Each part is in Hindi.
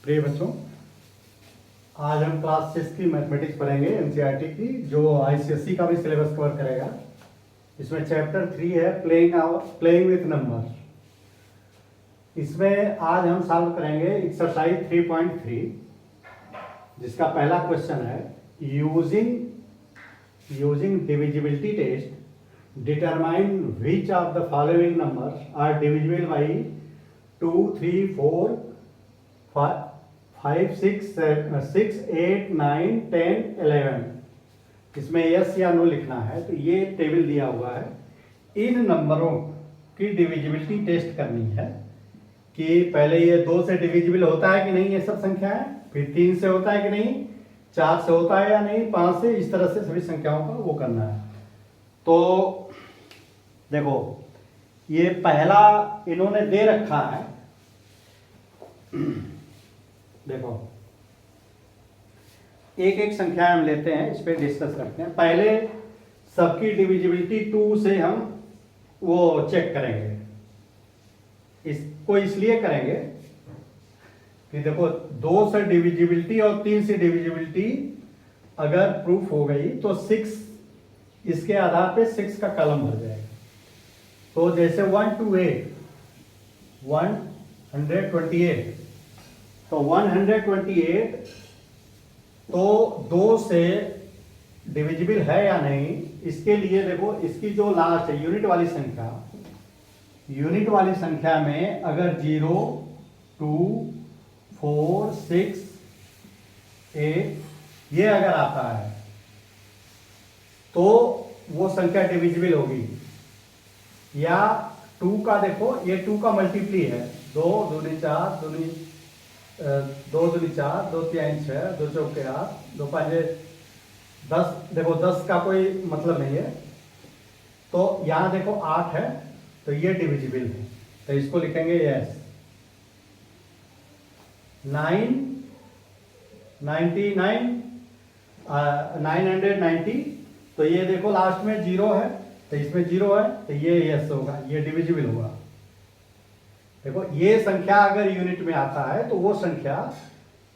प्रिय बच्चों, आज हम क्लास 6 की मैथमेटिक्स पढ़ेंगे एनसीईआरटी की, जो आईसीएसई का भी सिलेबस कवर करेगा। इसमें चैप्टर 3 है प्लेइंग विथ नंबर। इसमें आज हम सॉल्व करेंगे एक्सरसाइज 3.3, जिसका पहला क्वेश्चन है using divisibility test determine which of the following numbers are divisible by 2, 3, 4, 5, 6, 8, 9, 10, 11। इसमें यस या नो लिखना है। तो ये टेबल दिया हुआ है। इन नंबरों की डिविजिबिलिटी टेस्ट करनी है कि पहले ये 2 से डिविजिबल होता है कि नहीं, ये सब संख्या है, फिर 3 से होता है कि नहीं, 4 से होता है या नहीं, 5 से, इस तरह से सभी संख्याओं का वो करना है। तो देखो, ये पहला इन्होंने दे रखा है। देखो, एक एक संख्या हम लेते हैं, इस पे डिस्कस करते हैं। पहले सबकी डिविजिबिलिटी 2 से हम वो चेक करेंगे। इसको इसलिए करेंगे कि देखो, 2 से डिविजिबिलिटी और 3 से डिविजिबिलिटी अगर प्रूफ हो गई तो 6, इसके आधार पे 6 का कॉलम भर जाएगा। तो जैसे 1 to 8, 128, तो 128 तो 2 से डिविजिबल है या नहीं, इसके लिए देखो, इसकी जो लास्ट है यूनिट वाली संख्या में अगर 0, 2, 4, 6, 8 ये अगर आता है तो वो संख्या डिविजिबल होगी। या 2 का देखो, ये 2 का मल्टीप्ली है, 2 दूनी 4, 2 दूनी 4, 2 3 6, 2 चौके 8, 2 5 10। देखो, 10 का कोई मतलब नहीं है। तो यहां देखो 8 है, तो ये डिविजिबल है, तो इसको लिखेंगे यस। 990, तो ये देखो लास्ट में 0 है, तो इसमें 0 है, तो ये यस होगा, ये डिविजिबल होगा। देखो, ये संख्या अगर यूनिट में आता है तो वो संख्या,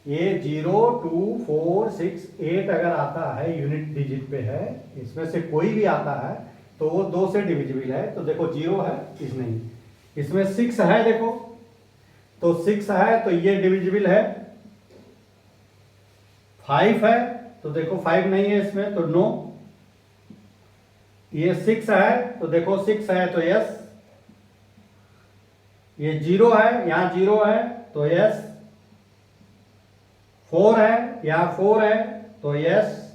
ये 0, 2, 4, 6, 8 अगर आता है, यूनिट डिजिट पे है, इसमें से कोई भी आता है तो वो 2 से डिविजिबल है। तो देखो 0 है, इसमें 6 है, देखो तो 6 है, तो ये डिविजिबल है। 5 है, तो देखो 5 नहीं है इसमें, तो नो। ये 6 है, तो देखो 6 है, तो यस। ये 0 है, यहां 0 है, तो यस। 4 है, यहां 4 है, तो यस।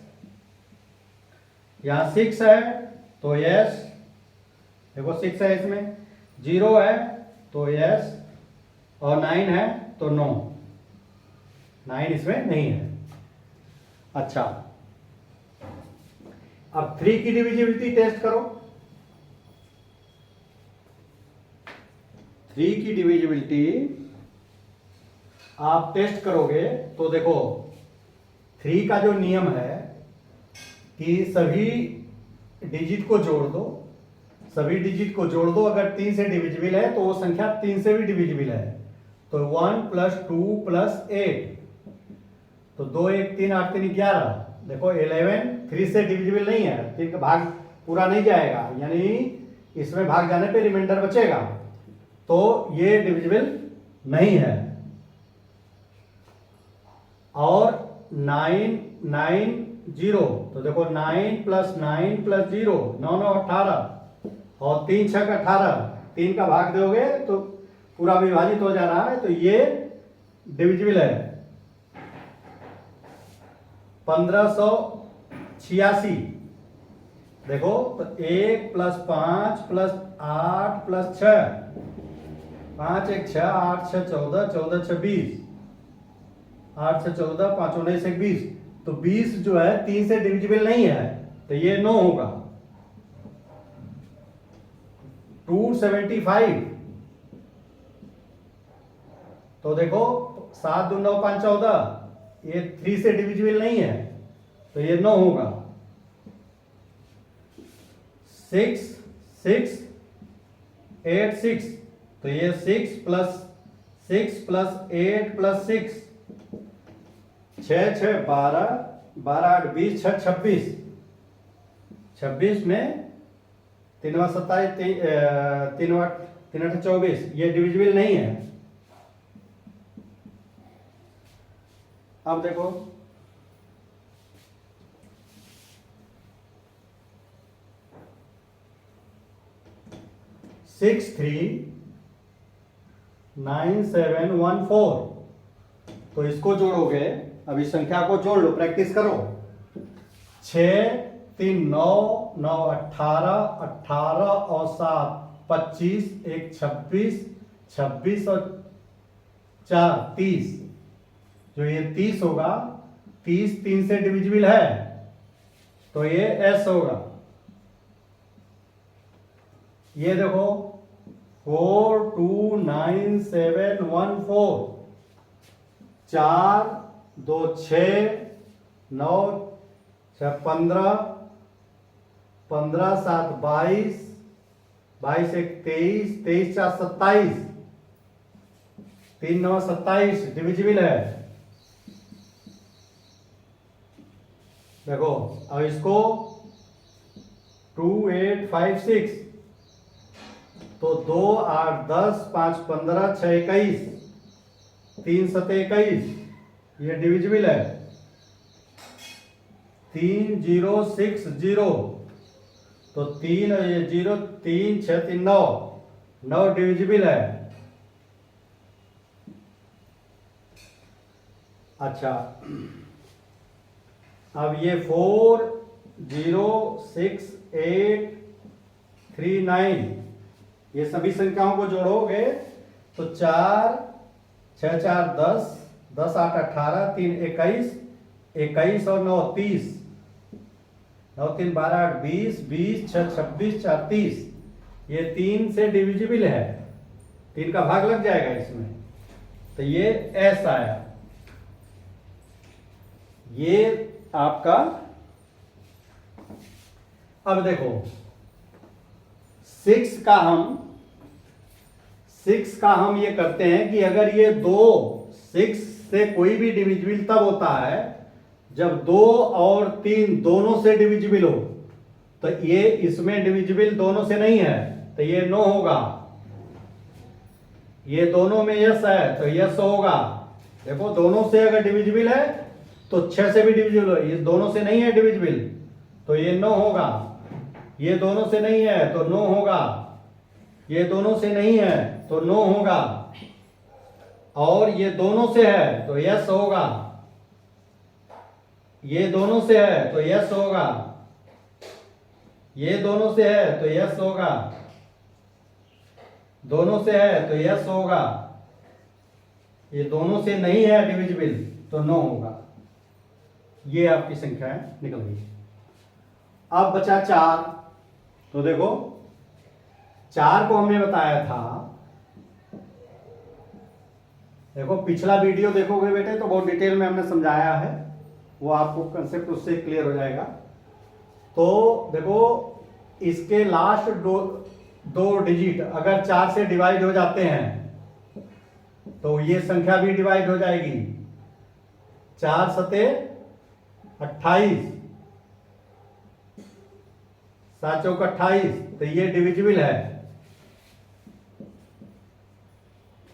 यहां 6 है, तो यस। देखो 6 है, इसमें 0 है, तो यस। और 9 है, तो नो, 9 इसमें नहीं है। अच्छा, अब 3 की डिविजिबिलिटी टेस्ट करो। 3 की डिविजिबिलिटी आप टेस्ट करोगे तो देखो, 3 का जो नियम है कि सभी डिजिट को जोड़ दो, अगर 3 से डिविजिबल है तो वो संख्या 3 से भी डिविजिबल है। तो 1 + 2 + 8, तो 2 1 3 8 3 11। देखो 11 3 से डिविजिबल नहीं है, 3 का भाग पूरा नहीं जाएगा, यानी इसमें भाग जाने पे रिमाइंडर बचेगा, तो ये डिविजिबल नहीं है। और 9 9 0, तो देखो 9 + 9 + 0, 9 9 18, और 3 6 18, 3 का भाग दोगे तो पूरा विभाजित हो जा रहा है, तो ये डिविजिबल है। 1586, देखो तो 1 + 5 + 8 + 6, 5 1 6, 8 6 14, 14 6 20, 8 6 14, 5 19 1 20। तो 20 जो है 3 से डिविजिबल नहीं है, तो ये नो होगा। 275, तो देखो 7 2 9 5 14, ये 3 से डिविजिबल नहीं है, तो ये नो होगा। 6 6 8 6, तो ये 6 + 8 + 6, छः छः 12, 12 8 20, 6 26, 26 में 3 × 27, 3 × 24, ये डिविजिबल नहीं है। अब देखो 639714, तो इसको जोड़ोगे। अब इस संख्या को जोड़ लो, प्रैक्टिस करो। 6 3 9 9 18, 18 और 7 25, 1 26, 26 और 4 30, जो ये 30 होगा, 30 3 से डिविजिबल है, तो ये एस होगा। ये देखो 429714, 4 2 6 9 6 15, 15 7 22, 22 1 23, 23 4 27, 3 9 27, डिविजिबल है। देखो अब इसको 2856, तो 2 8 10, 5 15, 6 21, 3 7 21, ये डिविजिबल है। 3060, तो 3 और ये 0, 3 6 3 9, 9 डिविजिबल है। अच्छा, अब ये 406839, ये सभी संख्याओं को जोड़ोगे तो 4 6 4 10, 10 8 18, 3 21, 21 और 9 30, 9 3 12 8 20, 20 6 26, 4 30, ये 3 से डिविजिबल है, 3 का भाग लग जाएगा इसमें, तो ये एस आया। ये आपका। अब देखो 6 का हम ये करते हैं कि अगर ये 6 से कोई भी डिविजिबल तब होता है जब 2 और 3 दोनों से डिविजिबल हो, तो ये इसमें डिविजिबल दोनों से नहीं है, तो ये नो होगा। ये दोनों में यस है तो यस होगा। देखो दोनों से अगर डिविजिबल है तो 6 से भी डिविजिबल हो, ये दोनों से नहीं है डिविजिबल, तो ये नो होगा। ये दोनों से नहीं है तो नो होगा, ये दोनों से नहीं है तो नो होगा, और ये दोनों से है तो यस होगा। ये दोनों से है तो यस होगा, ये दोनों से है तो यस होगा, दोनों से है तो यस होगा, ये दोनों से नहीं है डिविजिबल तो नो होगा। ये आपकी संख्याएं निकल गई। अब बचा 4, तो देखो 4 को हमने बताया था, देखो पिछला वीडियो देखोगे बेटे तो बहुत डिटेल में हमने समझाया है, वो आपको कंसेप्ट उससे क्लियर हो जाएगा। तो देखो इसके लास्ट दो डिजिट अगर 4 से डिवाइड हो जाते हैं तो ये संख्या भी डिवाइड हो जाएगी। 4 सते 28, 7 चौक 28, तो ये डिविजिबल है।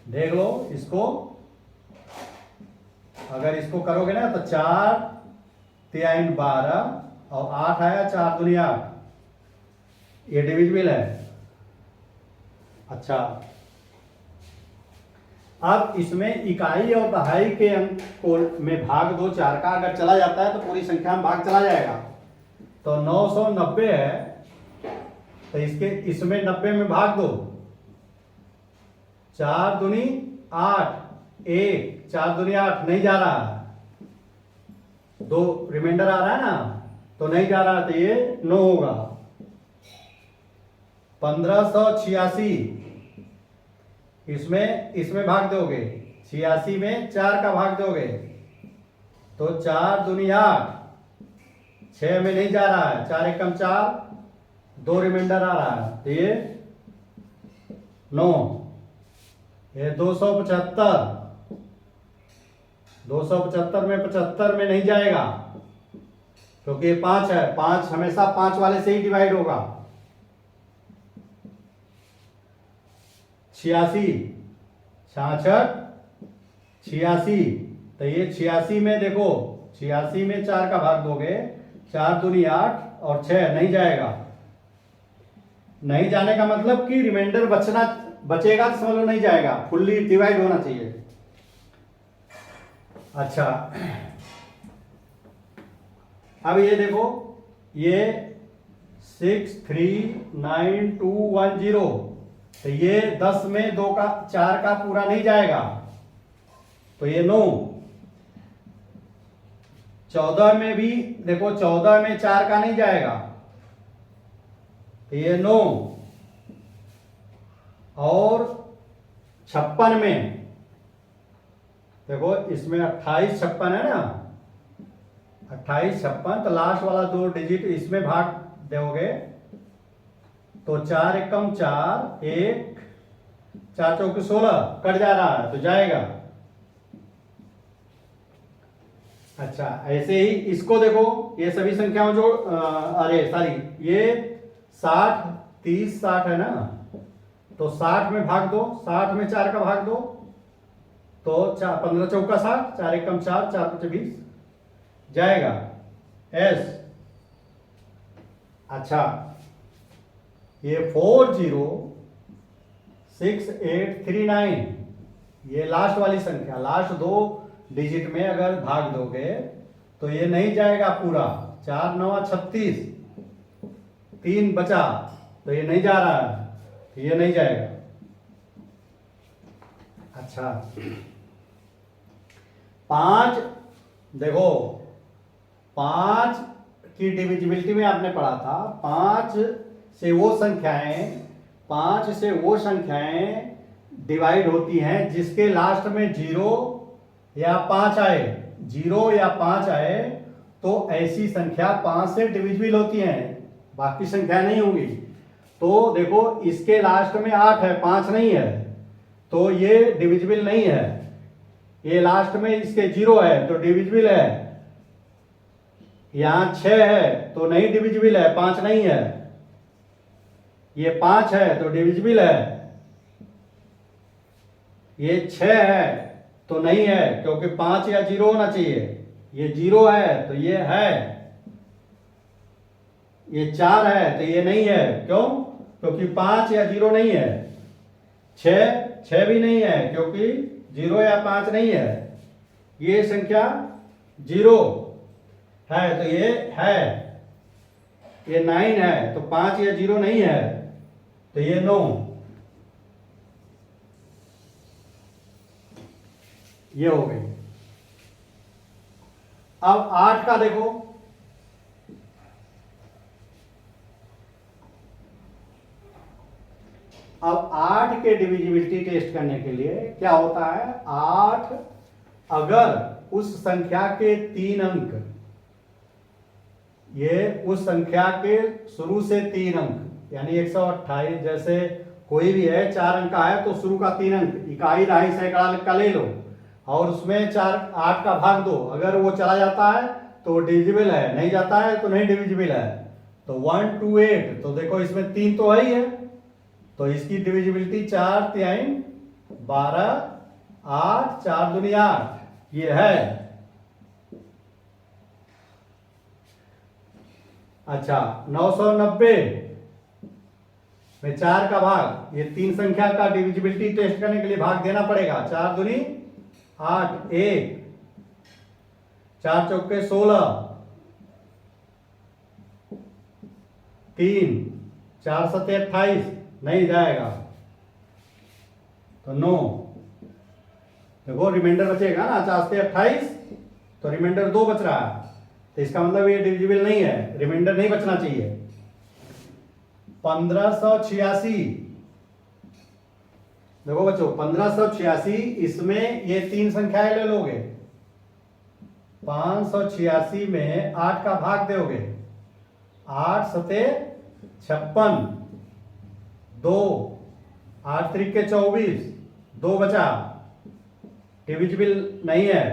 देख लो इसको, अगर इसको करोगे ना तो 4 3 12 और 8 आया, 4 दूनी 8, ये डिविजिबल है। अच्छा, अब इसमें इकाई और दहाई के अंक को में भाग दो 4 का अगर चला जाता है तो पूरी संख्या में भाग चला जाएगा। तो 990 है तो इसमें 90 में भाग दो, 4 दूनी 8, 1 4 दूनी 8 नहीं जा रहा, 2 रिमाइंडर आ रहा है ना, तो नहीं जा रहा, तो ये 9 होगा। 1586, इसमें भाग दोगे, 86 में 4 का भाग दोगे तो 4 दूनी 8, 6 में नहीं जा रहा है, 4 एकम 4, 2 रिमाइंडर आ रहा है, तो ये 9, ये 275, 275 में 75 में नहीं जाएगा, क्योंकि ये 5 है, 5 हमेशा 5 वाले से ही डिवाइड होगा। 86, 66, 86, तो ये 86 में देखो, 86 में 4 का भाग दोगे, 4 दूनी 8 और 6 नहीं जाएगा। नहीं जाने का मतलब कि रिमाइंडर बचेगा तो समझ लो नहीं जाएगा, फुल्ली डिवाइड होना चाहिए। अच्छा, अब ये देखो, ये 639210, तो ये 10 में 2 का 4 का पूरा नहीं जाएगा, तो ये 9। 14 में भी देखो, 14 में 4 का नहीं जाएगा, तो ये 9। और 56 में देखो, इसमें 28 56 है ना, 28 56, तो लास्ट वाला 2 डिजिट इसमें भाग दोगे, तो 4 एकम 4, 1 4 चौके 16 कट जा रहा है, तो जाएगा। अच्छा, ऐसे ही इसको देखो, ये सभी संख्याओं जो अरे सॉरी, ये 60 30 60 है ना, तो 60 में भाग दो, 60 में 4 का भाग दो, तो 15 चौका 60, 4 एकम 4, 4 5 20 जाएगा। एस। अच्छा, ये 406839, ये लास्ट वाली संख्या, लास्ट 2 डिजिट में अगर भाग दोगे तो ये नहीं जाएगा पूरा। 4 9 36, 3 बचा, तो ये नहीं जा रहा है, तो ये नहीं जाएगा। अच्छा, 5 देखो, 5 की डिविजिबिलिटी में आपने पढ़ा था, 5 से वो संख्याएं डिवाइड होती हैं जिसके लास्ट में 0 या 5 आए, 0 या 5 आए, तो ऐसी संख्या 5 से डिविजिबल होती हैं, बाकी संख्या नहीं होंगी। तो देखो, इसके लास्ट में 8 है, 5 नहीं है, तो ये डिविजिबल नहीं है। ये लास्ट में इसके 0 है तो डिविजिबल है, यहां 6 है तो नहीं डिविजिबल है, 5 नहीं है। ये 5 है तो डिविजिबल है, ये 6 है तो नहीं है, क्योंकि 5 या 0 होना चाहिए। ये 0 है तो ये है, ये 4 है तो ये नहीं है, क्यों? क्योंकि 5 या 0 नहीं है। 6 भी नहीं है, क्योंकि 0 या 5 नहीं है। ये संख्या 0 है तो ये है, ये 9 है तो 5 या 0 नहीं है, तो ये 9। ये हो गई। अब 8 का देखो, अब 8 के डिविजिबिलिटी टेस्ट करने के लिए क्या होता है, 8 अगर उस संख्या के 3 अंक, ये उस संख्या के शुरू से 3 अंक, यानी 128 जैसे कोई भी है, 4 अंक का है तो शुरू का 3 अंक, इकाई दहाई सैकड़ा का ले लो और उसमें 8 का भाग दो। अगर वो चला जाता है तो डिविजिबल है, नहीं जाता है तो नहीं डिविजिबल है। तो 1 2 8, तो देखो इसमें 3 तो है ही है, तो इसकी डिविजिबिलिटी 4 3 12 8, 4 दूनी 8, ये है। अच्छा, 990 में 4 का भाग, ये 3 संख्या का डिविजिबिलिटी टेस्ट करने के लिए भाग देना पड़ेगा। 4 दूनी 8, 1 4 चौके 16, 3 4 7 28, नहीं जाएगा, तो 9। देखो रिमाइंडर बचेगा ना, 4 से 28, तो रिमाइंडर 2 बच रहा है, तो इसका मतलब ये डिविजिबल नहीं है, रिमाइंडर नहीं बचना चाहिए। 1586, देखो बच्चों 1586, इसमें ये 3 संख्याएं ले लोगे, 586 में 8 का भाग दोगे, 8 सते 56, 2 8 3 के 24, 2 बचा, डिविजिबल नहीं है,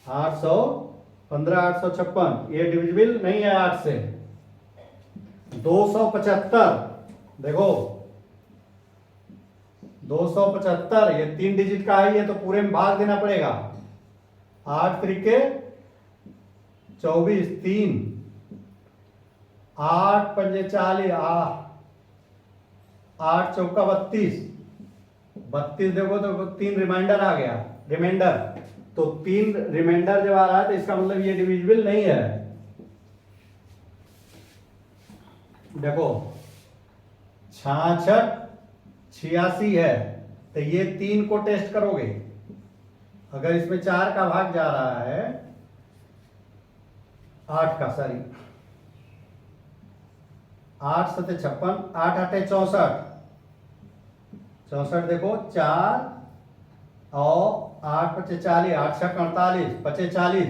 815 856 ये डिविजिबल नहीं है 8 से। 275 देखो 275 ये 3 डिजिट का है, ये तो पूरे में भाग देना पड़ेगा। 8 त्रिके 24 3 8 पंजे 40 8 चौका 32 32 देखो तो 3 रिमाइंडर आ गया रिमाइंडर, तो 3 रिमाइंडर जब आ रहा है तो इसका मतलब ये डिविजिबल नहीं है। देखो 66 86 है तो ये 3 को टेस्ट करोगे, अगर इसमें 4 का भाग जा रहा है 8 का, सॉरी 8 सते 56 8 8 64 64 देखो 4 और 8 पचे 40 8 छक 48 पचे 40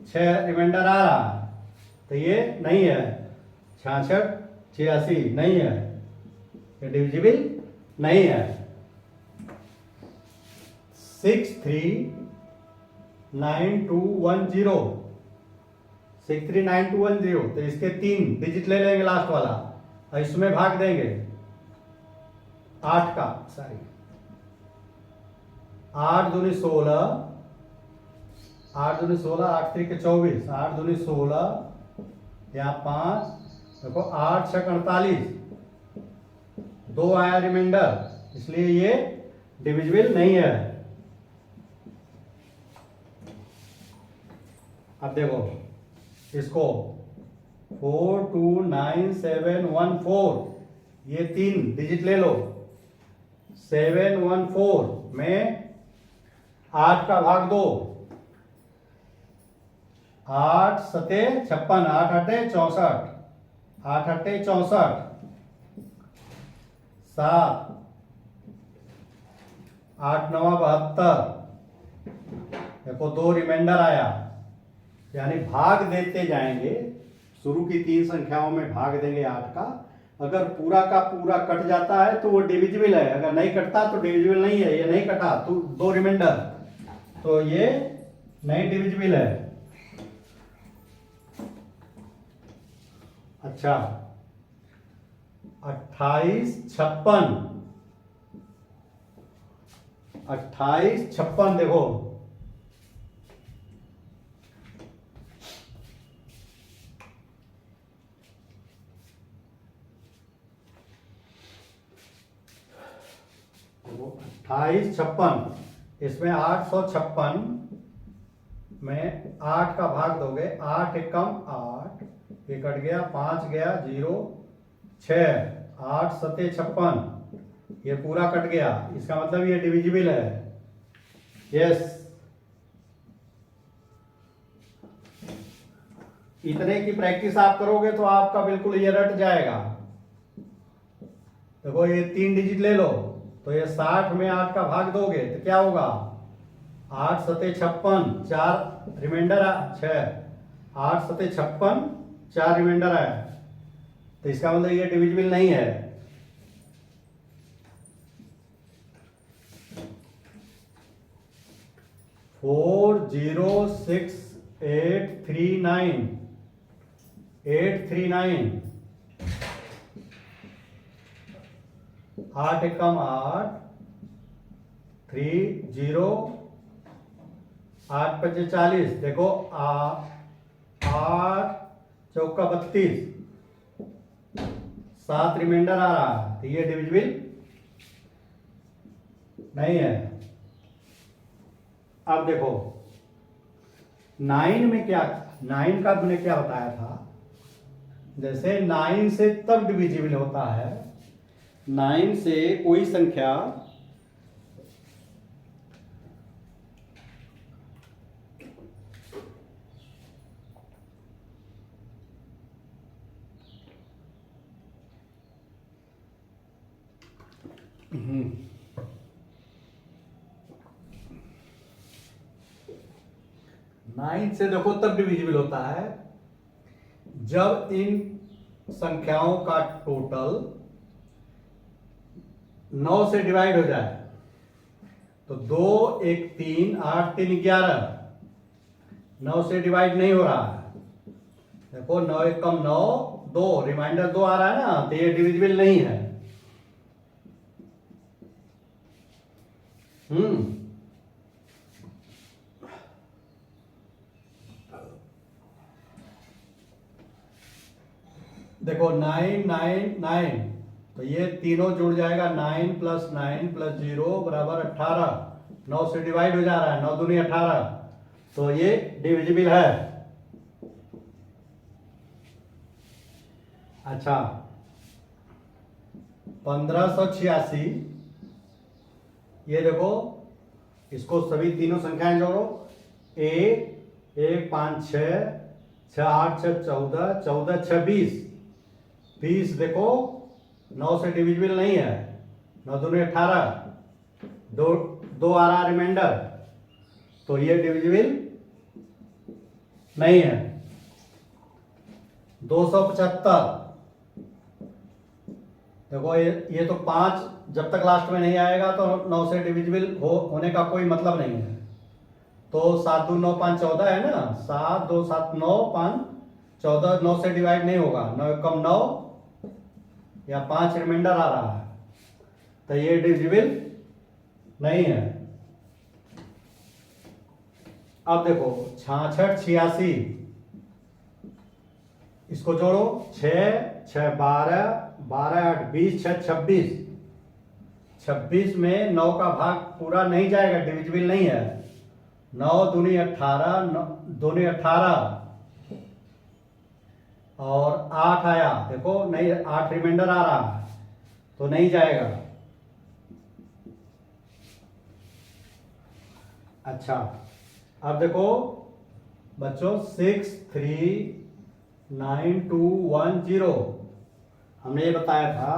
6 रिमाइंडर आ रहा है तो ये नहीं है। 66 86 नहीं है, ये डिविजिबल नहीं है। 639210 639210 तो इसके 3 डिजिट ले लेंगे लास्ट वाला और इसमें भाग देंगे 8 का, सॉरी 8 दूनी 16 8 दूनी 16 8 त्रिके 24 8 दूनी 16 यहाँ 5 देखो 8 छक 48 2 आया रिमाइंडर, इसलिए ये डिविजिबल नहीं है। अब देखो इसको 429714 ये 3 डिजिट ले लो। 714 में 8 का भाग दो, 8 सते 56 8 अट्ठे 64 8 अट्ठे 64 7 8 नवा 72 देखो 2 रिमाइंडर आया, यानी भाग देते जाएंगे। शुरू की 3 संख्याओं में भाग देंगे 8 का, अगर पूरा का पूरा कट जाता है तो वो डिविजिबल है, अगर नहीं कटता तो डिविजिबल नहीं है। ये नहीं कटा तो 2 रिमाइंडर, तो ये नहीं डिविजिबल है। अच्छा 28 56 28 56 देखो वो 28 56 इसमें 856 में 8 का भाग दोगे, 8 एकम 8 ये कट गया 5 गया 0 6 8 सते 56 ये पूरा कट गया, इसका मतलब ये डिविजिबल है। यस इतने की प्रैक्टिस आप करोगे तो आपका बिल्कुल ये रट जाएगा। देखो ये 3 डिजिट ले लो तो ये 60 में 8 का भाग दोगे तो क्या होगा 8 सते 56 4 रिमाइंडर 6 8 सते 56 4 रिमाइंडर आया, तो इसका मतलब ये डिविजिबल नहीं है। फोर 0 6 8 3 9 8 3 9 8 एकम 8 3 0 8 पचे 40 देखो 8 चौका 32 7 रिमाइंडर आ रहा है, तो ये डिविजिबल नहीं है। अब देखो 9 में क्या, 9 का मैंने क्या बताया था, जैसे 9 से तब डिविजिबल होता है, 9 से कोई संख्या नाइन से देखो तब डिविजिबल होता है जब इन संख्याओं का टोटल 9 से डिवाइड हो जाए। तो 2 1 3 8 3 11, 9 से डिवाइड नहीं हो रहा है। देखो 9 1 कम 9, 2 रिमाइंडर 2 आ रहा है ना, तो ये डिविजिबल नहीं है। देखो 9 9 9, तो ये तीनों जुड़ जाएगा, 9 + 9 + 0 बराबर 18। 9 से डिवाइड हो जा रहा है, 9 दूनी 18, तो ये डिविजिबल है। अच्छा 1586, ये देखो, इसको सभी तीनों संख्याएं जोड़ो। 1 1 5 6 6 8 6 14 14 6 20, 20 देखो 9 से डिविजिबल नहीं है, 9 दूनी 18, 2 2 आ रहा रिमाइंडर, तो ये डिविजिबल नहीं है। 275, देखो ये तो 5 जब तक लास्ट में नहीं आएगा तो 9 से डिविजिबल होने का कोई मतलब नहीं है। तो 7 2 9 5 14 है ना, 7 2 7 9 5 14, 9 से डिवाइड नहीं होगा, 9 कम 9 या 5 रिमाइंडर आ रहा है, तो ये डिविजिबल नहीं है। अब देखो 66 86, इसको जोड़ो। 6 6 12 12 8 20 6 26, 26 में 9 का भाग पूरा नहीं जाएगा, डिविजिबल नहीं है। 9 दूनी 18, 2 18, और 8 आया, देखो नहीं, 8 रिमाइंडर आ रहा है, तो नहीं जाएगा। अच्छा अब देखो बच्चों 6 3 9 2 1 0, हमने ये बताया था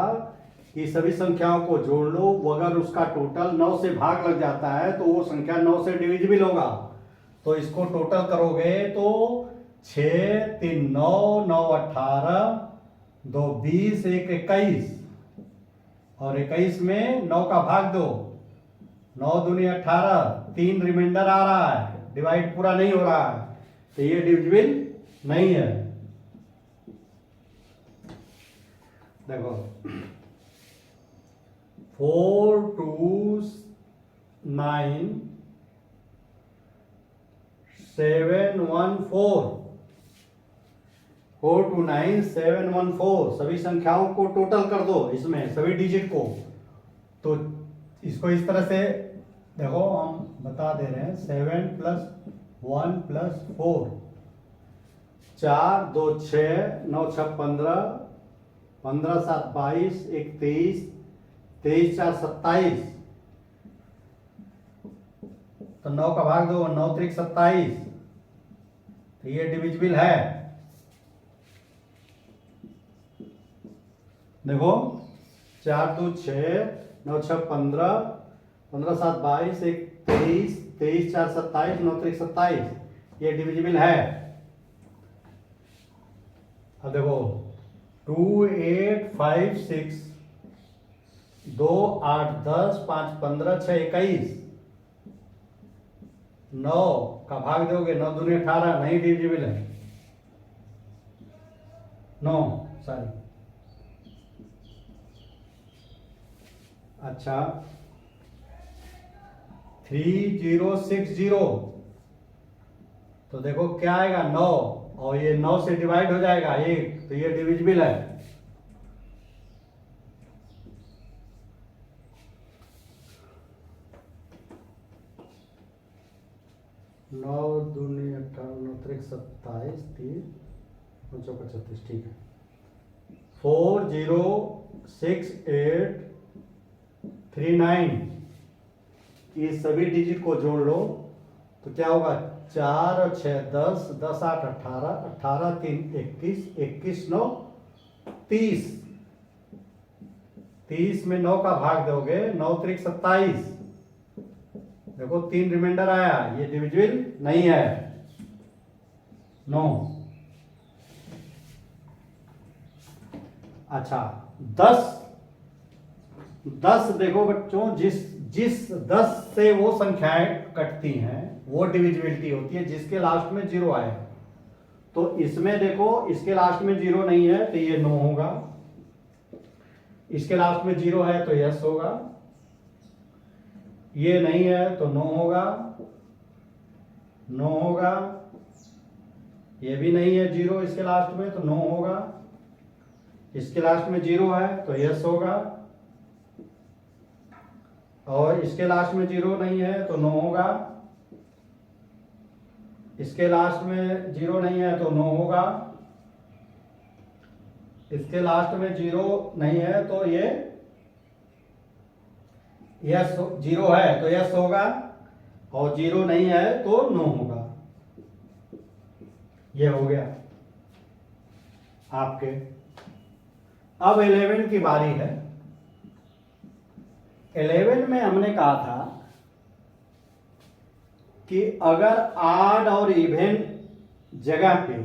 कि सभी संख्याओं को जोड़ लो, अगर उसका टोटल 9 से भाग लग जाता है तो वो संख्या 9 से डिविजिबल होगा। तो इसको टोटल करोगे तो 6 3 9 9 18, 2 20 1 21, और 21 में 9 का भाग दो, 9 दूनी 18, 3 रिमाइंडर आ रहा है, डिवाइड पूरा नहीं हो रहा है, तो ये डिविजिबल नहीं है। देखो 4 2 9 7 1 4, 4 2 9 7 1 4, सभी संख्याओं को टोटल कर दो, इसमें सभी डिजिट को। तो इसको इस तरह से देखो, हम बता दे रहे हैं, 7 + 1 + 4, 4 2 6 9 6 15, 15 7 22 1 23, 23 4 27, तो 9 का भाग दो, 9 3 27, तो ये डिविजिबल है। देखो 4 2 6 9 6 15, 15 7 22 1 23, 23 4 27, 9 3 27, ये डिविजिबल है। अब देखो 2 8 5 6, 2 8 10, 5 15, 6 21, 9 का भाग दोगे, 9 दूनी 18, नहीं डिविजिबल है, 9 सॉरी। अच्छा 3 0 6 0, तो देखो क्या आएगा, 9, और ये 9 से डिवाइड हो जाएगा 1, तो ये डिविजिबल है। नौ दूनी 18, 9 3 27, 3 9 35, ठीक है। 4 0 6 8 3 9, ये सभी डिजिट को जोड़ लो तो क्या होगा, 4 और 6 10, 10 8 18, 18 3 21, 21 9 30, 30 में 9 का भाग दोगे, 9 3 27, देखो 3 रिमाइंडर आया, ये डिविजिबल नहीं है, 9। अच्छा 10 देखो बच्चों, जिस 10 से वो संख्याएं कटती हैं वो डिविजिबिलिटी होती है जिसके लास्ट में 0 आए। तो इसमें देखो इसके लास्ट में 0 नहीं है तो ये नो होगा, इसके लास्ट में 0 है तो यस होगा, ये नहीं है तो नो होगा, नो होगा, ये भी नहीं है 0 इसके लास्ट में तो नो होगा, इसके लास्ट में 0 है तो यस होगा, और इसके लास्ट में 0 नहीं है तो नो होगा, इसके लास्ट में 0 नहीं है तो नो होगा, इसके लास्ट में 0 नहीं है तो ये यस, 0 है तो यस होगा, और 0 नहीं है तो नो होगा। ये हो गया आपके। अब 11 की बारी है। 11 में हमने कहा था कि अगर ऑड और इवन जगह पे,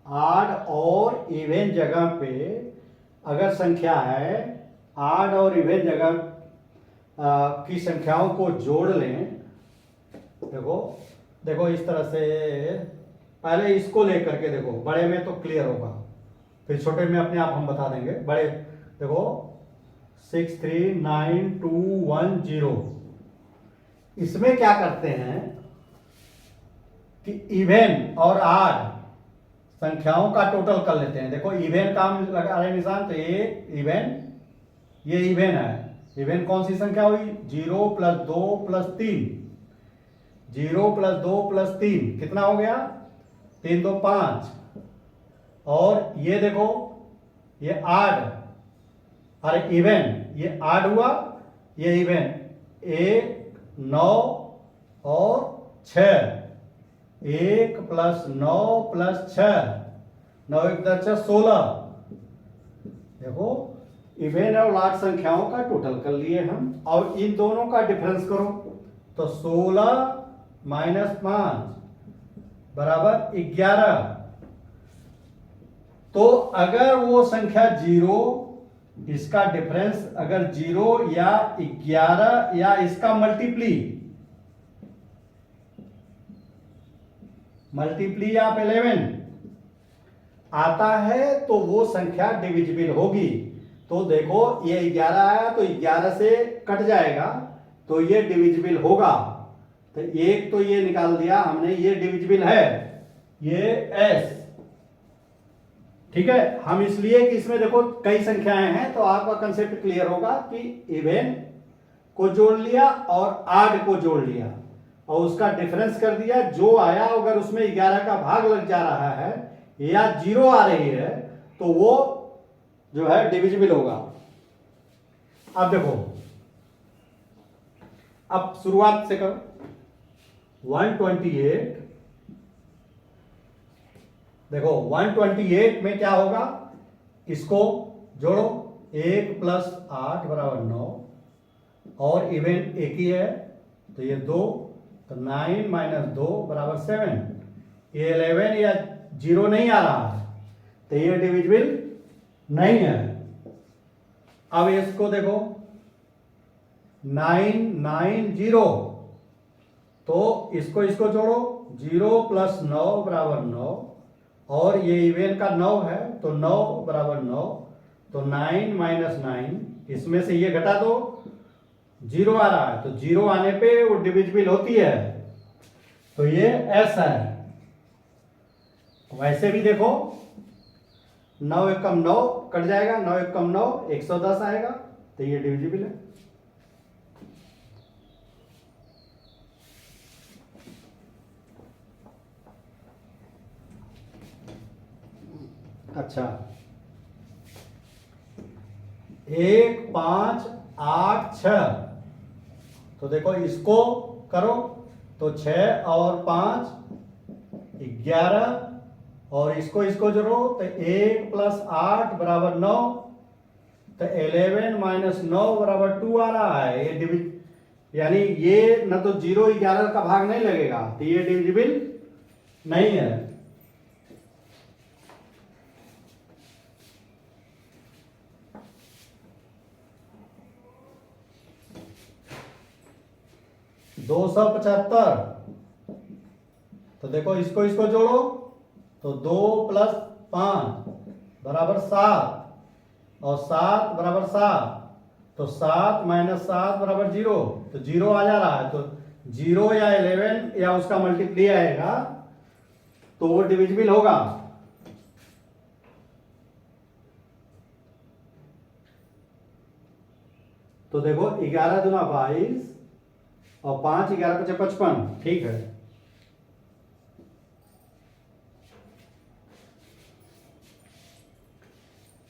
ऑड और इवन जगह पे अगर संख्या है, ऑड और इवन जगह की संख्याओं को जोड़ लें, देखो देखो इस तरह से, पहले इसको लेकर के देखो, बड़े में तो क्लियर होगा, फिर छोटे में अपने आप हम बता देंगे। बड़े देखो 6 3 9 2 1 0, इसमें क्या करते हैं कि इवन और ऑड संख्याओं का टोटल कर लेते हैं। देखो इवन का हम लगा रहे निशान, तो ये इवन, ये इवन है। इवन कौन सी संख्या हुई? 0 प्लस 2 प्लस 3, 0 प्लस 2 प्लस 3 कितना हो गया? 3 2 5। और ये देखो ये ऑड, अरे इवन, ये ऑड हुआ, ये इवन, 1 9 और 6, 1 प्लस 9 प्लस 6, 9 1 10 16। देखो इवन और ऑड संख्याओं का टोटल कर लिए हम, और इन दोनों का डिफरेंस करो तो 16 माइनस 5 बराबर 11। तो अगर वो संख्या 0, इसका डिफरेंस अगर 0 या 11 या इसका मल्टीप्ली आप 11 आता है तो वो संख्या डिविजिबल होगी। तो देखो ये 11 आया तो 11 से कट जाएगा तो ये डिविजिबल होगा। तो एक तो ये निकाल दिया हमने, ये डिविजिबल है, ये s, ठीक है। हम इसलिए कि इसमें देखो कई संख्याएं हैं तो आपका कंसेप्ट क्लियर होगा कि इवन को जोड़ लिया और ऑड को जोड़ लिया और उसका डिफरेंस कर दिया, जो आया अगर उसमें 11 का भाग लग जा रहा है या 0 आ रही है तो वो जो है डिविजिबल होगा। अब देखो, अब शुरुआत से करो। 128, देखो 128 में क्या होगा, इसको जोड़ो, 1 प्लस 8 बराबर 9, और इवन एक ही है तो ये 2, तो 9 माइनस 2 बराबर 7। ये 11 या 0 नहीं आ रहा है तो ये डिविजिबल नहीं है। अब इसको देखो 9 9 0, तो इसको जोड़ो, 0 प्लस 9 बराबर 9, और ये इवन का 9 है तो 9 बराबर 9, तो 9 माइनस 9, इसमें से ये घटा दो, 0 आ रहा है तो 0 आने पे वो डिविजिबल होती है, तो ये s है। वैसे भी देखो 9 1 कम 9 कट जाएगा, 9 1 कम 9 110 आएगा, तो ये डिविजिबल है। अच्छा, 1 5 8 6, तो देखो इसको करो तो 6 और 5 11, और इसको जोड़ो तो 1 प्लस 8 बराबर 9, तो 11 माइनस 9 बराबर 2 आ रहा है। ये यानी ये न तो 0 11 का भाग नहीं लगेगा तो ये डिविजिबल नहीं है। 275। तो देखो इसको इसको जोड़ो तो 2 + 5 बराबर 7 और 7 बराबर 7, तो 7 - 7 बराबर 0, तो 0 आ जा रहा है। तो 0 या 11 या उसका मल्टीप्लाई आएगा तो वो डिविजिबल होगा। तो देखो 11 दूना 22 और 5 11 × 5 = 55, ठीक है।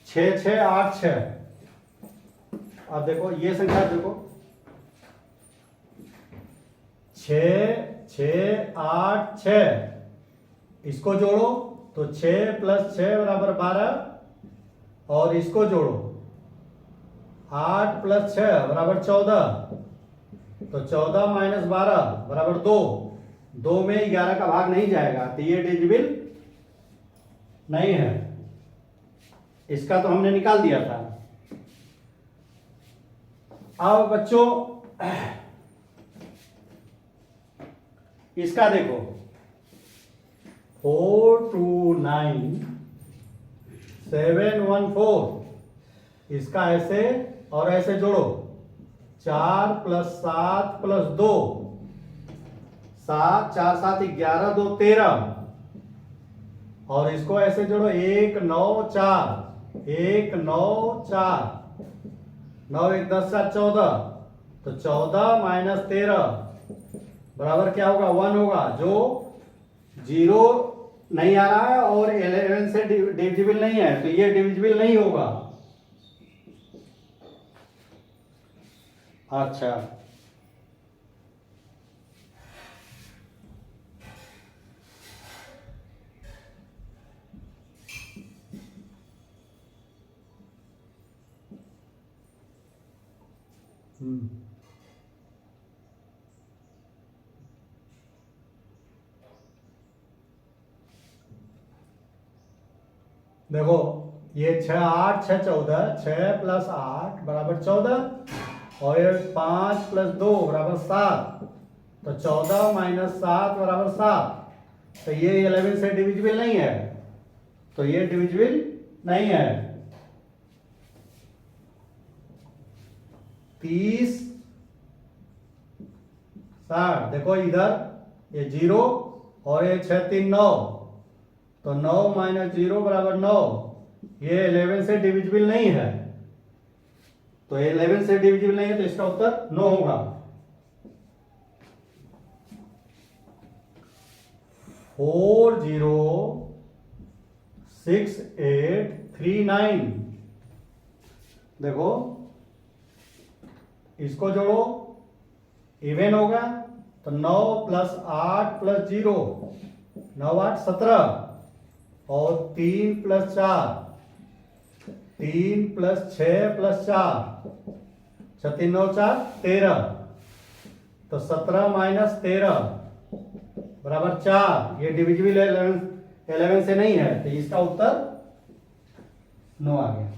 छः 6 8 6। अब देखो ये संख्या देखो 6 6 8 6, इसको जोड़ो तो 6 + 6 बराबर 12 और इसको जोड़ो 8 + 6 बराबर 14, तो 14 - 12 बराबर 2। 2 में 11 का भाग नहीं जाएगा तो ये डिविजिबल नहीं है। इसका तो हमने निकाल दिया था। अब बच्चों इसका देखो 4 2 9 7 1 4, इसका ऐसे और ऐसे जोड़ो 4 + 7 + 2, 7 4 7 11 2 13, और इसको ऐसे जोड़ो 1 9 4 1 9 4, 9 1 10 7 14, तो 14 - 13 बराबर क्या होगा 1 होगा, जो 0 नहीं आ रहा है और 11 से डिविजिबल नहीं है, तो ये डिविजिबल नहीं होगा। अच्छा देखो ये 6 8 6 14, 6 + 8 बराबर 14 और ये 5 + 2 बराबर 7, तो 14 - 7 बराबर 7, तो ये 11 से डिविजिबल नहीं है, तो ये डिविजिबल नहीं है। 30 60, देखो इधर ये 0 और ये 6 3 9, तो 9 - 0 बराबर 9, ये 11 से डिविजिबल नहीं है, तो ये 11 से डिविजिबल नहीं है, तो इसका उत्तर 9 होगा। 4 0 6 8 3 9, देखो इसको जोड़ो इवन होगा, तो 9 + 8 + 0, 9 8 17, और 3 + 4 3 + 6 + 4, 6 3 9 4 13, तो 17 - 13 बराबर 4, ये डिविजिबल 11 से नहीं है, तो इसका उत्तर 9 आ गया।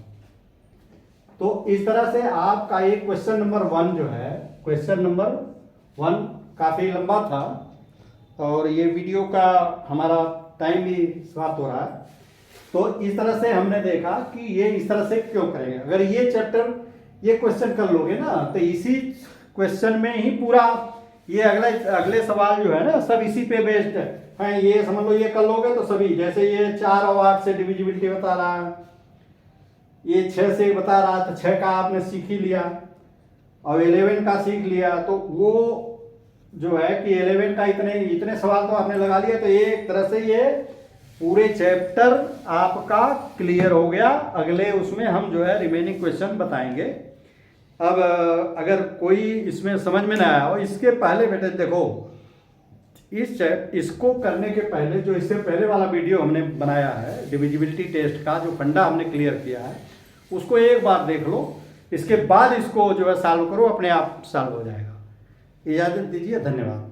तो इस तरह से आपका एक क्वेश्चन नंबर 1 जो है, क्वेश्चन नंबर 1 काफी लंबा था और ये वीडियो का हमारा टाइम भी समाप्त हो रहा है। तो इस तरह से हमने देखा कि ये इस तरह से क्यों करेंगे। अगर ये चैप्टर ये क्वेश्चन कर लोगे ना, तो इसी क्वेश्चन में ही पूरा ये अगले सवाल जो है ना सब इसी पे बेस्ड है। ये समझ लो ये कर लोगे तो सभी, जैसे ये 4 और 8 से डिविजिबिलिटी बता रहा है, ये 6 से बता रहा है, तो 6 का आपने सीख ही लिया और 11 का सीख लिया, तो वो जो है कि 11 का इतने सवाल तो आपने लगा लिया, तो ये एक तरह से ये पूरे चैप्टर आपका क्लियर हो गया। अगले उसमें हम जो है रिमेनिंग क्वेश्चन बताएंगे। अब अगर कोई इसमें समझ में ना आया हो, इसके पहले बेटे देखो इसको करने के पहले जो इससे पहले वाला वीडियो हमने बनाया है डिविजिबिलिटी टेस्ट का, जो फंडा हमने क्लियर किया है, उसको एक बार देख लो, इसके बाद इसको जो है सॉल्व करो, अपने आप सॉल्व हो जाएगा। इजाज़त दीजिए, धन्यवाद।